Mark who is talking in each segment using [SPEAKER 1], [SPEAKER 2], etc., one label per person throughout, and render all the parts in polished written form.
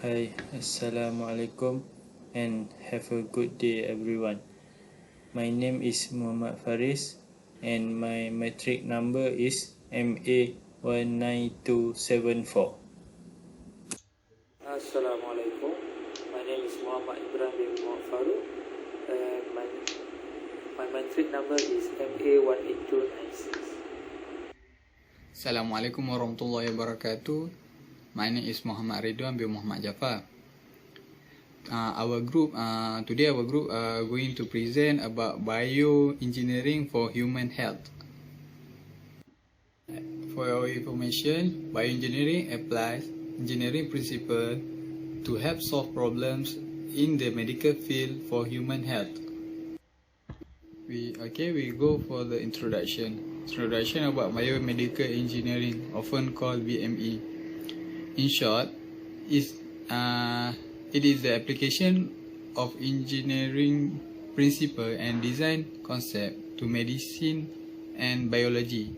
[SPEAKER 1] Hi, Assalamualaikum and have a good day everyone. My name is Muhammad Faris and my metric number is MA19274.
[SPEAKER 2] Assalamualaikum. My name is Muhammad Ibrahim bin Muhammad Farouk and my metric number is MA18296.
[SPEAKER 3] Assalamualaikum warahmatullahi wabarakatuh. My name is Muhammad Ridwan bin Muhammad Jafar. Today our group are going to present about bioengineering for human health. For your information, bioengineering applies engineering principles to help solve problems in the medical field for human health. We go for the introduction. Introduction about biomedical engineering, often called BME. In short, it is the application of engineering principle and design concept to medicine and biology.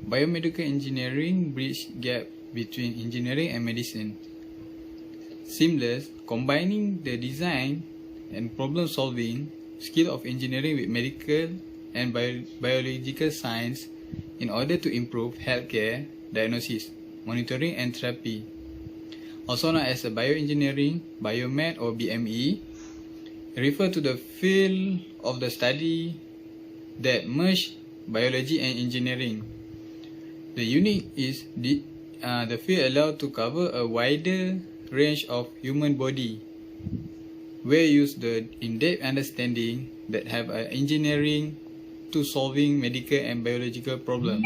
[SPEAKER 3] Biomedical engineering bridge gap between engineering and medicine. Seamless, combining the design and problem solving skill of engineering with medical and biological science in order to improve healthcare, diagnosis, monitoring and therapy. Also known as bioengineering, biomed or BME, refer to the field of the study that merge biology and engineering. The unique is the field allowed to cover a wider range of human body, where use the in-depth understanding that have engineering to solving medical and biological problems.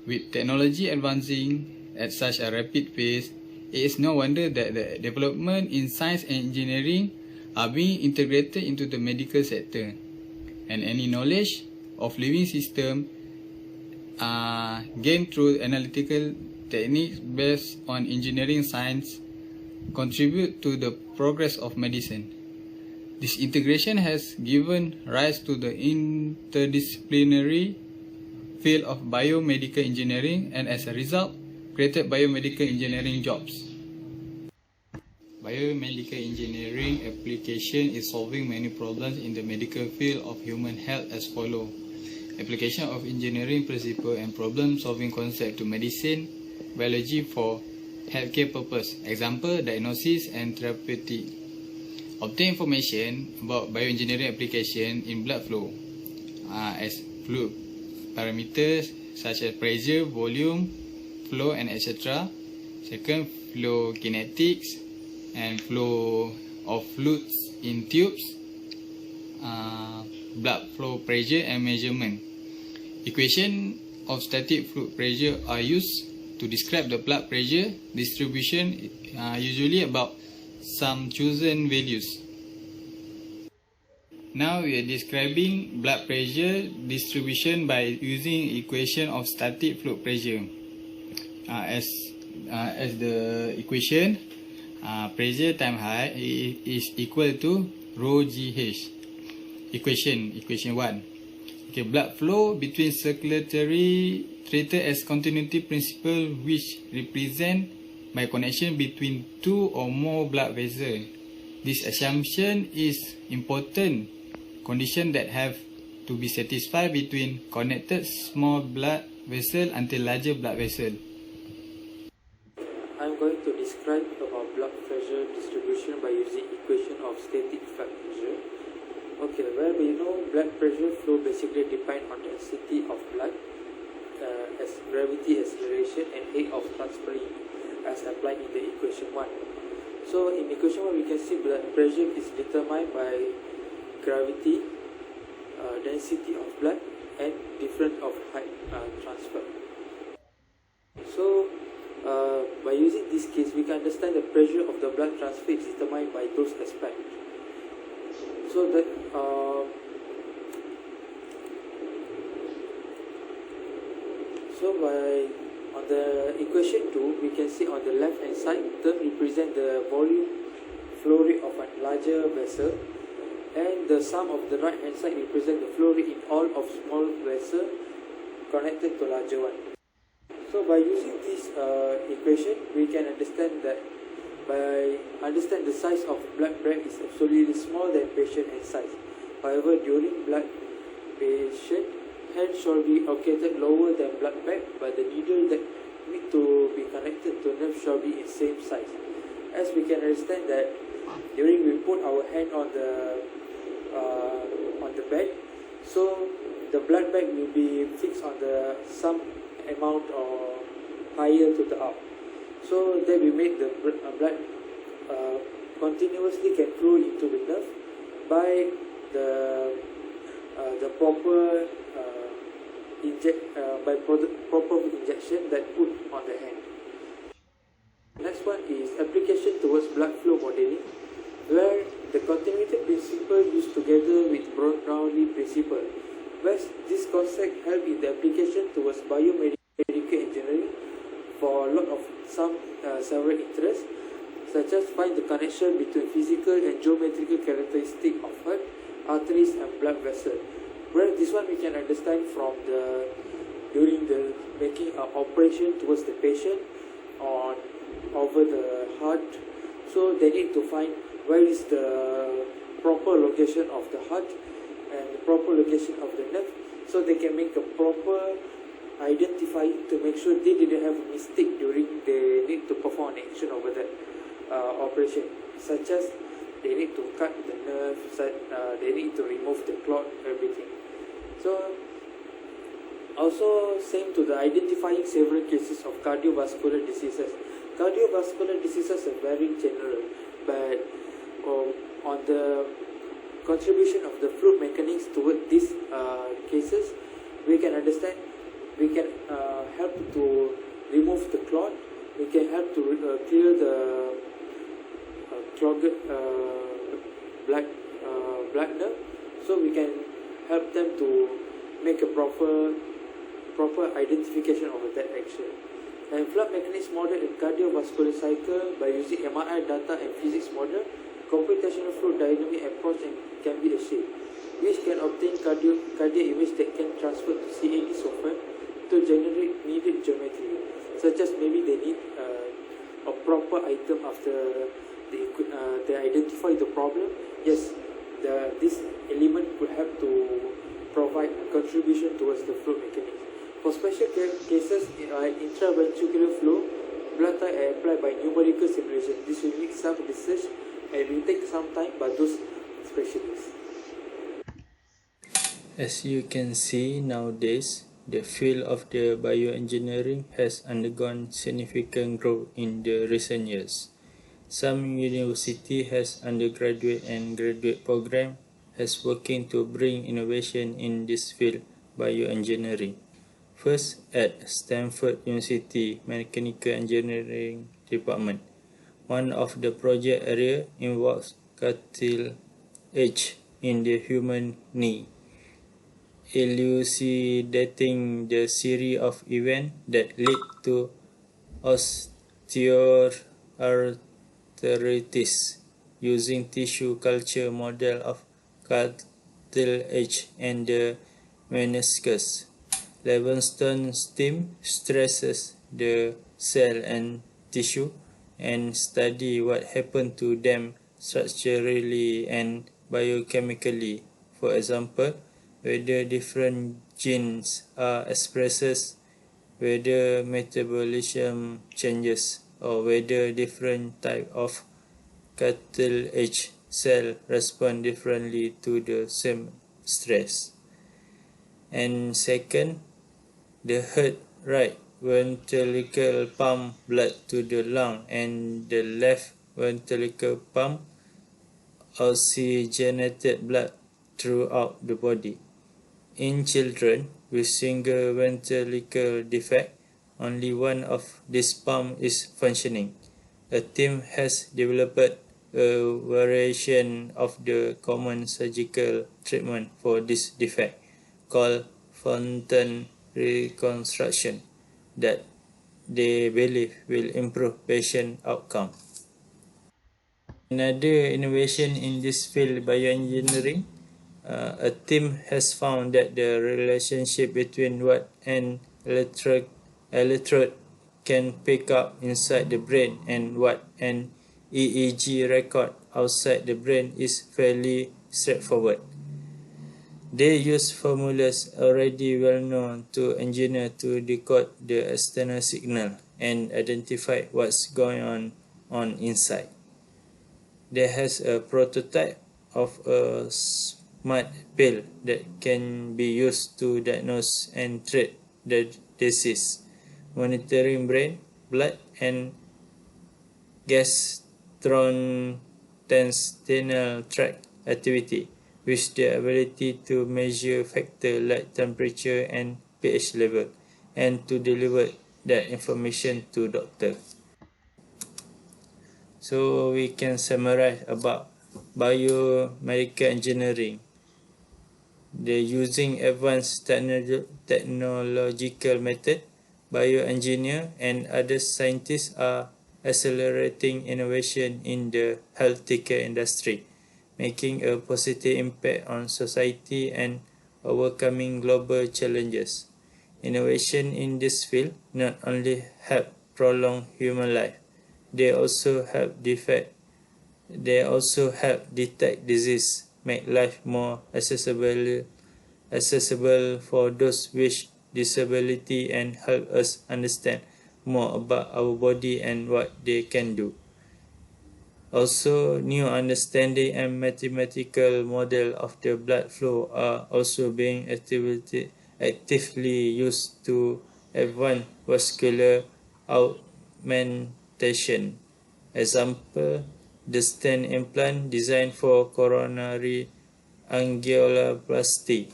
[SPEAKER 3] With technology advancing at such a rapid pace, it is no wonder that the development in science and engineering are being integrated into the medical sector, and any knowledge of living system gained through analytical techniques based on engineering science contribute to the progress of medicine. This integration has given rise to the interdisciplinary field of biomedical engineering and as a result created biomedical engineering jobs. Biomedical engineering application is solving many problems in the medical field of human health as follows. Application of engineering principle and problem solving concept to medicine, biology for healthcare purpose. Example, diagnosis and therapeutic. Obtain information about bioengineering application in blood flow as fluid parameters such as pressure, volume, flow and etc. Second, flow kinetics and flow of fluids in tubes, blood flow pressure and measurement. Equation of static fluid pressure are used to describe the blood pressure distribution, usually about some chosen values. Now we are describing blood pressure distribution by using equation of static fluid pressure. As the equation, pressure times height is equal to rho GH. Equation 1. Okay, blood flow between circulatory treated as continuity principle, which represent by connection between two or more blood vessels. This assumption is important condition that have to be satisfied between connected small blood vessel until larger blood vessel.
[SPEAKER 2] I'm going to describe about blood pressure distribution by using equation of static blood pressure. Okay, well we know blood pressure flow basically depend on density of blood, as gravity acceleration and rate of transferring as applied in the equation 1. So in equation 1 we can see blood pressure is determined by gravity, density of blood and difference of height transfer. So by using this case we can understand the pressure of the blood transfer is determined by those aspects. So that by on the equation 2 we can see on the left hand side term represent the volume flow rate of a larger vessel, and the sum of the right hand side represent the flow rate in all of small vessel connected to larger one. So by using this equation we can understand that By understand the size of blood bag is absolutely small than patient hand size. However, during blood patient hand shall be located lower than blood bag, but the needle that need to be connected to nerve shall be in same size. As we can understand that during we put our hand on the bag, so the blood bag will be fixed on the some amount or higher to the up. So that will make the blood continuously can flow into the nerve by the proper proper injection that put on the hand. Next one is application towards blood flow modeling, where the continuity principle used together with Brownlee principle, where this concept help in the application towards biomedical engineering for a lot of several interests, such as find the connection between physical and geometrical characteristics of heart, arteries, and blood vessels. Where this one we can understand from during the making an operation towards the patient on over the heart. So they need to find where is the proper location of the heart and the proper location of the nerve, so they can make a proper identifying to make sure they didn't have a mistake during they need to perform an action over that operation, such as they need to cut the nerve, they need to remove the clot, everything. So also same to the identifying several cases of cardiovascular diseases. Cardiovascular diseases are very general, but on the contribution of the fluid mechanics toward these cases, we can understand, we can help to remove the clot, we can help to clear the clogged blood nerve, so we can help them to make a proper identification of that action. And fluid mechanics model in cardiovascular cycle by using MRI data and physics model, computational fluid dynamic approach can be achieved, which can obtain cardiac image that can transfer to CAD software to generate needed geometry, such as maybe they need a proper item after they identify the problem. Yes, this element could help to provide a contribution towards the fluid mechanics. For special cases like intraventricular flow, blood type are applied by numerical simulation. This will need some research and will take some time by those specialists.
[SPEAKER 1] As you can see nowadays, the field of the bioengineering has undergone significant growth in the recent years. Some university has undergraduate and graduate program has working to bring innovation in this field, bioengineering. First, at Stanford University Mechanical Engineering Department, one of the project area involves cutting edge in the human knee, elucidating the series of events that lead to osteoarthritis using tissue culture model of cartilage and the meniscus. Levenstein's team stresses the cell and tissue and study what happened to them structurally and biochemically. For example, whether different genes are expressed, whether metabolism changes, or whether different type of cartilage cell respond differently to the same stress. And second, the heart right ventricle pump blood to the lung and the left ventricle pump oxygenated blood throughout the body. In children with single ventricle defect, only one of these pumps is functioning. A team has developed a variation of the common surgical treatment for this defect, called fountain reconstruction, that they believe will improve patient outcome. Another innovation in this field, bioengineering, a team has found that the relationship between what an electrode can pick up inside the brain and what an EEG record outside the brain is fairly straightforward. They use formulas already well known to engineers to decode the external signal and identify what's going on inside. There has a prototype of a smart pill that can be used to diagnose and treat the disease, monitoring brain, blood, and gastrointestinal tract activity, with the ability to measure factors like temperature and pH level, and to deliver that information to doctor. So we can summarize about biomedical engineering. They're using advanced technological method. Bioengineer and other scientists are accelerating innovation in the healthcare industry, making a positive impact on society and overcoming global challenges. Innovation in this field not only help prolong human life, they also help detect disease, make life more accessible for those with disability, and help us understand more about our body and what they can do. Also, new understanding and mathematical model of the blood flow are also being actively used to advance vascular augmentation. Example, the stent implant designed for coronary angioplasty.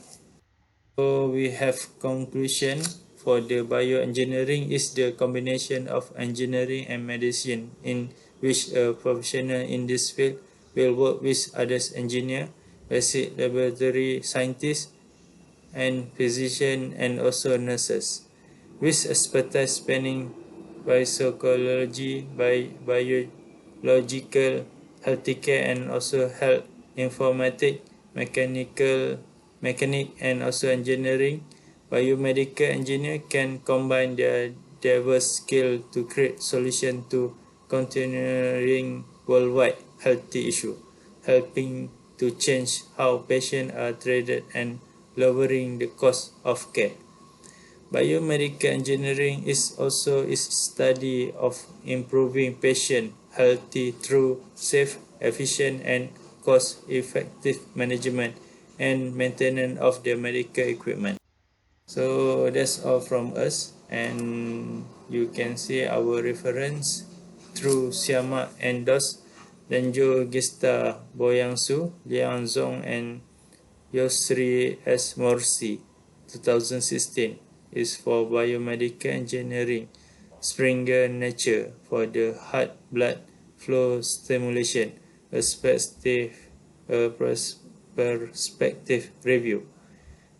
[SPEAKER 1] So we have conclusion for the bioengineering is the combination of engineering and medicine in which a professional in this field will work with others engineer, basic laboratory scientists, and physicians and also nurses, with expertise spanning biopsychology, biological, healthcare, and also health informatics, mechanic, and also engineering. Biomedical engineer can combine their diverse skills to create solutions to continuing worldwide health issues, helping to change how patients are treated and lowering the cost of care. Biomedical engineering is also a study of improving patient health through safe, efficient, and cost-effective management and maintenance of the medical equipment. So that's all from us, and you can see our reference through Siamak and Dos, Danjo Gista Boyangsu, Liang Zong, and Yosri S. Morsi, 2016, is for biomedical engineering. Springer Nature for the heart blood flow stimulation, a perspective review.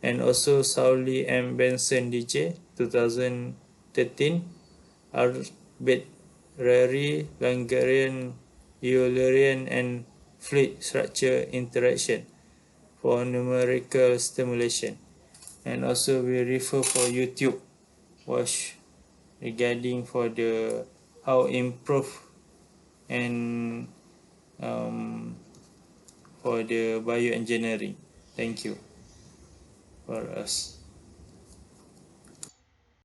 [SPEAKER 1] And also Sauli M. Benson DJ, 2013, arbitrary Langerian Eulerian and fluid structure interaction for numerical stimulation. And also we refer for YouTube watch regarding for the how improve and for the bioengineering. Thank you for us.